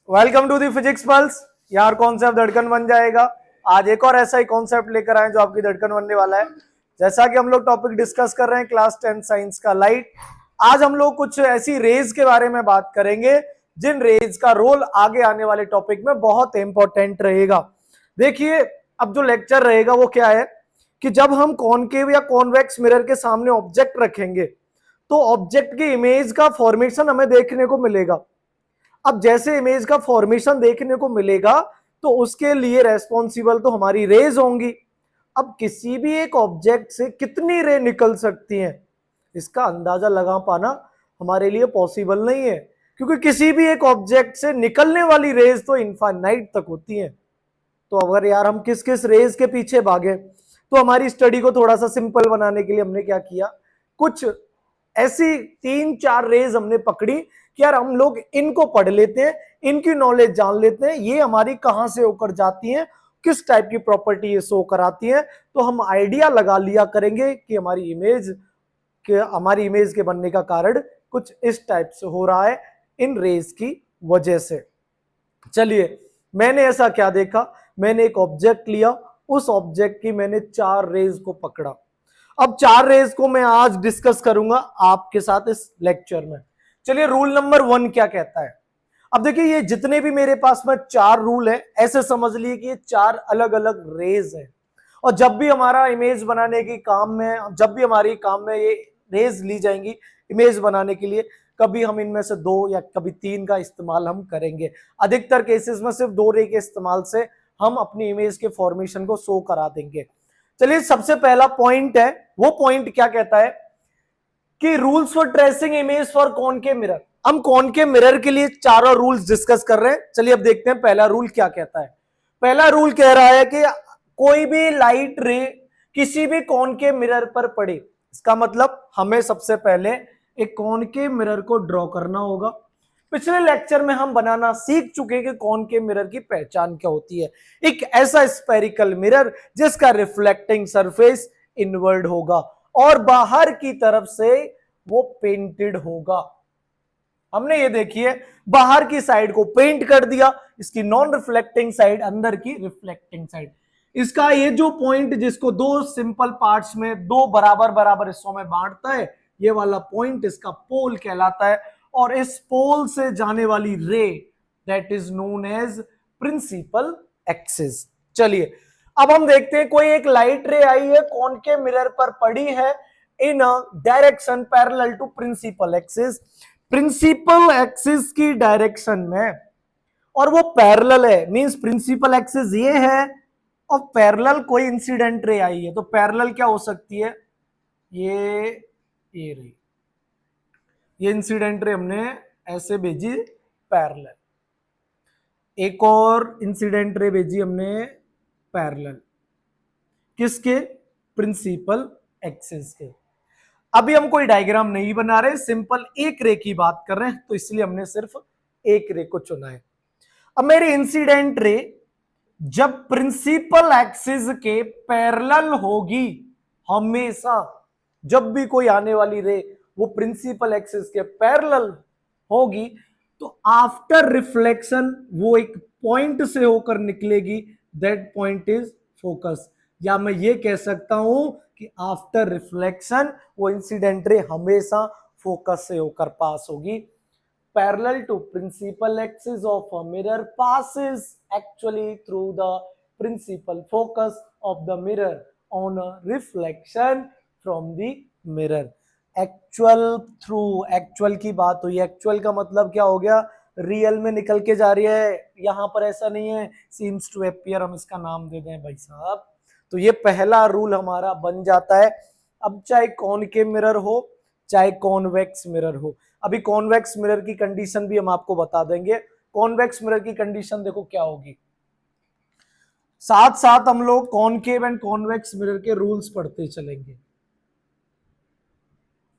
Welcome to the physics pulse. यार concept धड़कन बन जाएगा। आज एक और ऐसा ही कॉन्सेप्ट लेकर आए जो आपकी धड़कन बनने वाला है। जैसा कि हम लोग टॉपिक डिस्कस कर रहे हैं क्लास 10 साइंस का लाइट। आज हम लोग कुछ ऐसी रेज के बारे में बात करेंगे जिन रेज का रोल आगे आने वाले टॉपिक में बहुत इंपॉर्टेंट रहेगा। देखिए, अब जो लेक्चर रहेगा वो क्या है कि जब हम कॉनकेव या कॉन्वेक्स मिरर के सामने ऑब्जेक्ट रखेंगे तो ऑब्जेक्ट की इमेज का फॉर्मेशन हमें देखने को मिलेगा। अब जैसे इमेज का फॉर्मेशन देखने को मिलेगा तो उसके लिए रेस्पॉन्सिबल तो हमारी रेज होंगी। अब किसी भी एक ऑब्जेक्ट से कितनी रे निकल सकती हैं इसका अंदाजा लगा पाना हमारे लिए पॉसिबल नहीं है, क्योंकि किसी भी एक ऑब्जेक्ट से निकलने वाली रेज तो इनफाइनाइट तक होती हैं। तो अगर यार हम किस किस रेज के पीछे भागे तो हमारी स्टडी को थोड़ा सा सिंपल बनाने के लिए हमने क्या किया, कुछ ऐसी 3-4 रेज हमने पकड़ी कि यार हम लोग इनको पढ़ लेते हैं, इनकी नॉलेज जान लेते हैं, ये हमारी कहां से होकर जाती हैं, किस टाइप की प्रॉपर्टी ये शो कराती हैं। तो हम आइडिया लगा लिया करेंगे कि हमारी इमेज के बनने का कारण कुछ इस टाइप से हो रहा है इन रेज की वजह से। चलिए, मैंने ऐसा क्या देखा, मैंने एक ऑब्जेक्ट लिया, उस ऑब्जेक्ट की मैंने 4 रेज को पकड़ा। अब 4 रेज को मैं आज डिस्कस करूंगा आपके साथ इस लेक्चर में। चलिए, रूल नंबर 1 क्या कहता है। अब देखिए, ये जितने भी मेरे पास में 4 रूल है, ऐसे समझ लिए कि ये 4 अलग अलग रेज है। और जब भी हमारा इमेज बनाने की काम में, जब भी हमारी काम में ये रेज ली जाएंगी इमेज बनाने के लिए, कभी हम इनमें से 2 या कभी 3 का इस्तेमाल हम करेंगे। अधिकतर केसेस में सिर्फ 2 रे के इस्तेमाल से हम अपनी इमेज के फॉर्मेशन को शो करा देंगे। चलिए, सबसे पहला पॉइंट है, वो पॉइंट क्या कहता है कि rules for tracing image for concave mirror. हम कॉनकेव मिरर के लिए चारों रूल्स डिस्कस कर रहे हैं। चलिए अब देखते हैं पहला रूल क्या कहता है। पहला रूल कह रहा है कि कोई भी लाइट रे किसी भी कॉनकेव मिरर पर पड़े, इसका मतलब हमें सबसे पहले एक कॉनकेव मिरर को ड्रॉ करना होगा। पिछले लेक्चर में हम बनाना सीख चुके कि कॉनकेव मिरर की पहचान क्या होती है। एक ऐसा स्फेरिकल मिरर जिसका रिफ्लेक्टिंग सरफेस इनवर्ड होगा और बाहर की तरफ से वो पेंटेड होगा। हमने ये देखिए, बाहर की साइड को पेंट कर दिया, इसकी नॉन रिफ्लेक्टिंग साइड, अंदर की रिफ्लेक्टिंग साइड। इसका ये जो पॉइंट जिसको 2 सिंपल पार्ट्स में 2 बराबर बराबर हिस्सों में बांटता है, ये वाला पॉइंट इसका पोल कहलाता है। और इस पोल से जाने वाली ray that is known as principal axis. चलिए अब हम देखते हैं, कोई एक लाइट रे आई है, कॉनकेव मिरर पर पड़ी है in a direction parallel to principal axis. Principal axis की डायरेक्शन में, और वो पैरेलल है, मींस प्रिंसिपल एक्सिस ये है और पैरेलल कोई इंसिडेंट रे आई है। तो पैरेलल क्या हो सकती है, ये रही, ये इंसिडेंट रे हमने ऐसे भेजी पैरेलल, एक और इंसिडेंट रे भेजी हमने पैरेलल, किसके, प्रिंसिपल एक्सिस के। अभी हम कोई डायग्राम नहीं बना रहे, सिंपल एक रे की बात कर रहे हैं, तो इसलिए हमने सिर्फ एक रे को चुना है। अब मेरी इंसिडेंट रे जब प्रिंसिपल एक्सिस के पैरेलल होगी, हमेशा जब भी कोई आने वाली रे वो प्रिंसिपल एक्सिस के पैरेलल होगी, तो आफ्टर रिफ्लेक्शन वो एक पॉइंट से होकर निकलेगी, दैट पॉइंट इज फोकस। या मैं ये कह सकता हूं कि आफ्टर रिफ्लेक्शन वो इंसिडेंट रे हमेशा फोकस से होकर पास होगी। Parallel to principal axis of a mirror passes actually through the principal focus of the mirror on a reflection from the mirror। Actual through, actual की बात हुई, एक्चुअल का मतलब क्या हो गया, रियल में निकल के जा रही है, यहां पर ऐसा नहीं है सीम्स टू अपीयर, हम इसका नाम दे दें भाई साहब। तो ये पहला रूल हमारा बन जाता है। अब चाहे कॉनकेव मिरर हो चाहे कॉन्वेक्स मिरर हो, अभी कॉन्वेक्स मिरर की कंडीशन भी हम आपको बता देंगे। कॉन्वेक्स मिरर की कंडीशन देखो क्या होगी, साथ साथ हम लोग कॉनकेव एंड कॉन्वेक्स मिरर के रूल्स पढ़ते चलेंगे।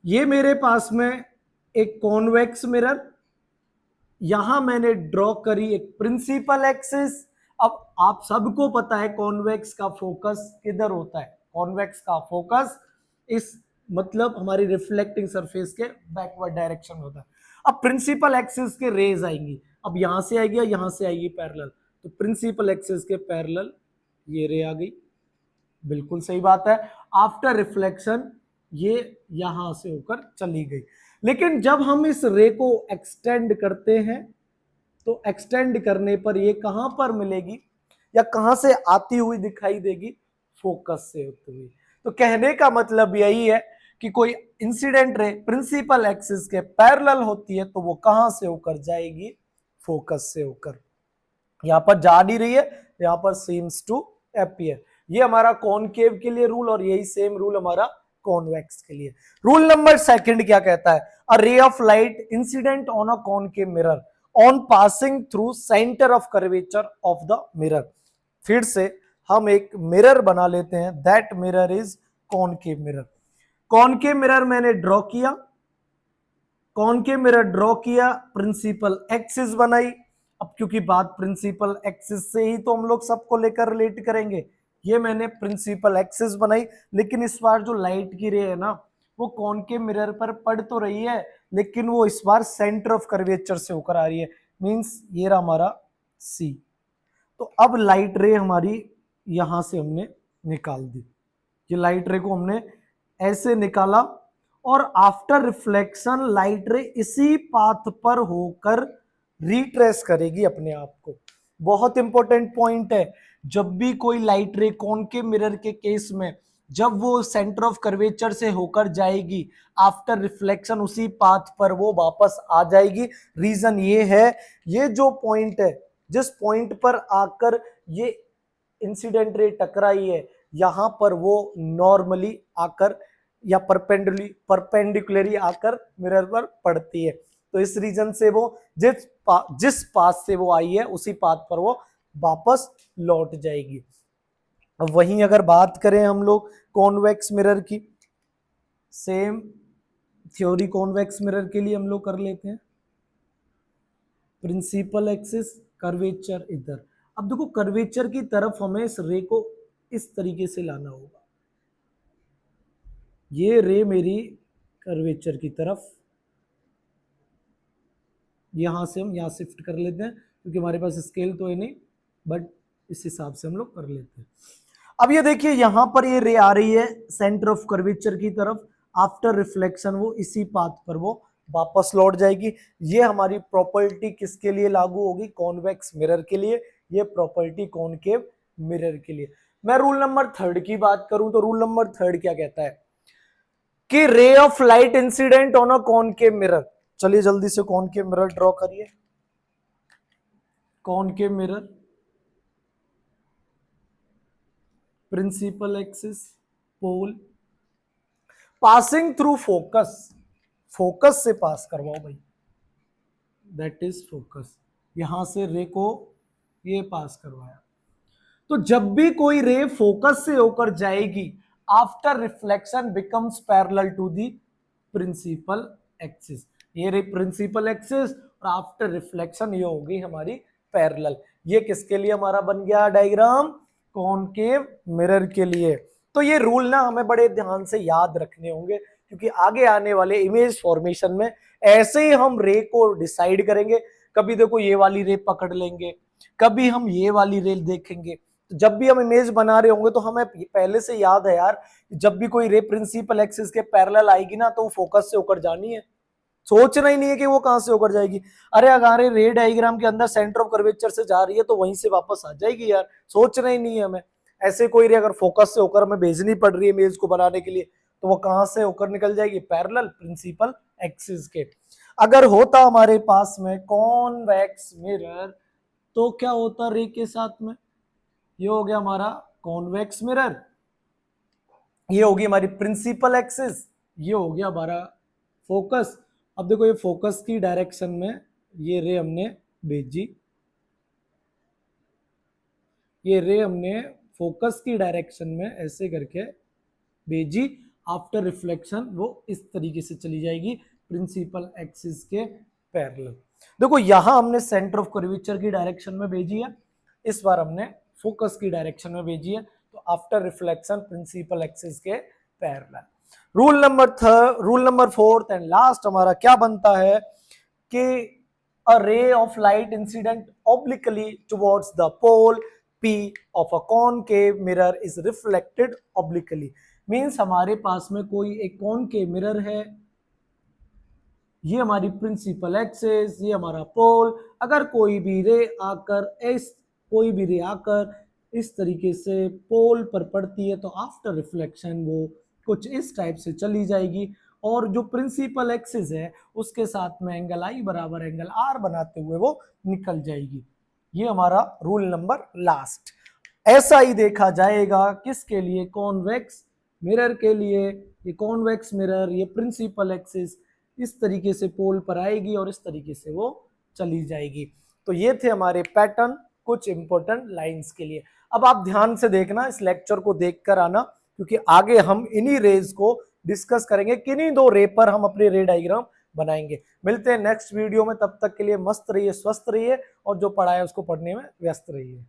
ये मेरे पास में एक कॉन्वेक्स मिरर, यहां मैंने ड्रॉ करी एक प्रिंसिपल एक्सिस। अब आप सबको पता है कॉन्वेक्स का फोकस किधर होता है, कॉन्वेक्स का फोकस इस मतलब हमारी रिफ्लेक्टिंग सरफेस के बैकवर्ड डायरेक्शन होता है। अब प्रिंसिपल एक्सिस के रेज आएंगी, अब यहां से आएगी या यहां से आएगी पैरेलल, तो प्रिंसिपल एक्सिस के पैरेलल ये रे आ गई, बिल्कुल सही बात है। आफ्टर रिफ्लेक्शन ये यहां से होकर चली गई। लेकिन जब हम इस रे को एक्सटेंड करते हैं तो एक्सटेंड करने पर ये कहां पर मिलेगी या कहां से आती हुई दिखाई देगी, फोकस से होती हुई। तो कहने का मतलब यही है कि कोई इंसिडेंट रे प्रिंसिपल एक्सिस के पैरेलल होती है तो वो कहां से होकर जाएगी, फोकस से होकर। यहां पर जा नहीं रही है, यहां पर सीम्स टू अपीयर। ये हमारा कॉनकेव के लिए रूल और यही सेम रूल हमारा कॉन्वेक्स के लिए। रूल नंबर सेकंड क्या कहता है, a ray of light incident on a concave mirror on passing through centre of curvature of the mirror. फिर से हम एक मिरर बना लेते हैं, that mirror is concave mirror. Concave mirror मैंने ड्रॉ किया, कॉनकेव मिरर ड्रॉ किया, प्रिंसिपल एक्सिस बनाई। अब क्योंकि बात प्रिंसिपल एक्सिस से ही तो हम लोग सबको लेकर रिलेट करेंगे, ये मैंने प्रिंसिपल एक्सिस बनाई। लेकिन इस बार जो लाइट की रे है ना, वो कॉनकेव मिरर पर पड़ तो रही है, लेकिन वो इस बार सेंटर ऑफ कर्वेचर से होकर आ रही है, मींस ये रहा हमारा सी। तो अब लाइट रे हमारी यहां से हमने निकाल दी, ये लाइट रे को हमने ऐसे निकाला और आफ्टर रिफ्लेक्शन लाइट रे इसी पाथ पर होकर रिट्रेस करेगी अपने आप को। बहुत इंपॉर्टेंट पॉइंट है, जब भी कोई लाइट रे कॉनकेव मिरर के केस में जब वो सेंटर ऑफ कर्वेचर से होकर जाएगी, आफ्टर रिफ्लेक्शन उसी पाथ पर वो वापस आ जाएगी। रीजन ये है, ये जो पॉइंट है, जिस पॉइंट पर आकर ये इंसिडेंट रे टकराई है, यहां पर वो नॉर्मली आकर या परपेंडिकुलरी आकर मिरर पर पड़ती है। तो इस रीजन से वो जिस पाथ से वो आई है उसी पाथ पर वो वापस लौट जाएगी। अब वहीं अगर बात करें हम लोग कॉन्वेक्स मिरर की, सेम थ्योरी कॉन्वेक्स मिरर के लिए हम लोग कर लेते हैं। प्रिंसिपल एक्सिस, कर्वेचर इधर। अब देखो कर्वेचर की तरफ हमें इस रे को इस तरीके से लाना होगा, ये रे मेरी कर्वेचर की तरफ, यहां से हम यहां शिफ्ट कर लेते हैं क्योंकि हमारे पास स्केल तो है नहीं, बट इस हिसाब से हम लोग कर लेते हैं। अब ये देखिए यहां पर ये रे आ रही है सेंटर ऑफ कर्वेचर की तरफ, आफ्टर रिफ्लेक्शन वो इसी पाथ पर वो वापस लौट जाएगी। ये हमारी प्रॉपर्टी किसके लिए लागू होगी, कॉन्वेक्स मिरर के लिए, ये प्रॉपर्टी कॉनकेव मिरर के लिए। मैं रूल नंबर थर्ड की बात करूं तो रूल नंबर थर्ड क्या कहता है कि रे of light incident on a concave mirror. चलिए जल्दी से कॉनकेव मिरर ड्रॉ करिए। कॉनकेव मिरर, प्रिंसिपल एक्सिस, पोल, पासिंग थ्रू फोकस, फोकस से पास करवाओ भाई, दैट इज फोकस। यहां से रे को ये पास करवाया, तो जब भी कोई रे फोकस से होकर जाएगी, after reflection becomes parallel to the principal axis. ये रे प्रिंसिपल एक्सिस और आफ्टर रिफ्लेक्शन ये होगी हमारी पैरेलल। ये किसके लिए हमारा बन गया डायग्राम, कॉनकेव मिरर के लिए। तो ये रूल ना हमें बड़े ध्यान से याद रखने होंगे क्योंकि आगे आने वाले इमेज फॉर्मेशन में ऐसे ही हम रे को डिसाइड करेंगे। कभी देखो ये वाली रे पकड़ लेंगे, कभी हम ये वाली रे देखेंगे। तो जब भी हम इमेज बना रहे होंगे तो हमें पहले से याद है यार, जब भी कोई रे प्रिंसिपल एक्सिस के पैरेलल आएगी ना तो वो फोकस से होकर जानी है, सोचना ही नहीं है कि वो कहां से होकर जाएगी। अरे अगर रे डायग्राम के अंदर सेंटर ऑफ कर्वेचर से जा रही है तो वहीं से वापस आ जाएगी यार, सोचना ही नहीं है हमें। ऐसे कोई रे अगर फोकस से होकर हमें भेजनी पड़ रही है इमेज को बनाने के लिए तो वो कहां से होकर निकल जाएगी, पैरेलल प्रिंसिपल एक्सिस के। अगर होता हमारे पास में कॉन्वेक्स मिरर तो क्या होता रे के साथ में, ये हो गया हमारा कॉन्वेक्स मिरर, ये होगी हमारी प्रिंसिपल एक्सिस, ये हो गया हमारा फोकस। अब देखो ये फोकस की डायरेक्शन में ये रे हमने भेजी, ये रे हमने फोकस की डायरेक्शन में ऐसे करके भेजी, आफ्टर रिफ्लेक्शन वो इस तरीके से चली जाएगी प्रिंसिपल एक्सिस के पैरेलल। देखो यहां हमने सेंटर ऑफ कर्वेचर की डायरेक्शन में भेजी है, इस बार हमने फोकस की डायरेक्शन में भेजी है, तो आफ्टर रिफ्लेक्शन प्रिंसिपल एक्सिस के parallel. Rule number fourth and last हमारा क्या बनता है कि a ray of light incident obliquely towards the pole P of a concave mirror is reflected obliquely. Means हमारे पास में कोई एक कॉनकेव मिरर है, ये हमारी प्रिंसिपल एक्सिस, ये हमारा पोल, अगर कोई भी रे आकर इस तरीके से पोल पर पड़ती है तो आफ्टर रिफ्लेक्शन वो कुछ इस टाइप से चली जाएगी और जो प्रिंसिपल एक्सिस है उसके साथ में एंगल आई बराबर एंगल आर बनाते हुए वो निकल जाएगी। ये हमारा रूल नंबर लास्ट। ऐसा ही देखा जाएगा किसके लिए, कॉन्वेक्स मिरर के लिए। ये कॉन्वेक्स मिरर, ये प्रिंसिपल एक्सिस इस तरीके से पोल पर आएगी और इस तरीके से वो चली जाएगी। तो ये थे हमारे पैटर्न कुछ इंपॉर्टेंट लाइंस के लिए। अब आप ध्यान से देखना, इस लेक्चर को देखकर आना, क्योंकि आगे हम इन्हीं रेज को डिस्कस करेंगे, किन्हीं दो रे पर हम अपने रे डायग्राम बनाएंगे। मिलते हैं नेक्स्ट वीडियो में, तब तक के लिए मस्त रहिए, स्वस्थ रहिए और जो पढ़ा है उसको पढ़ने में व्यस्त रहिए।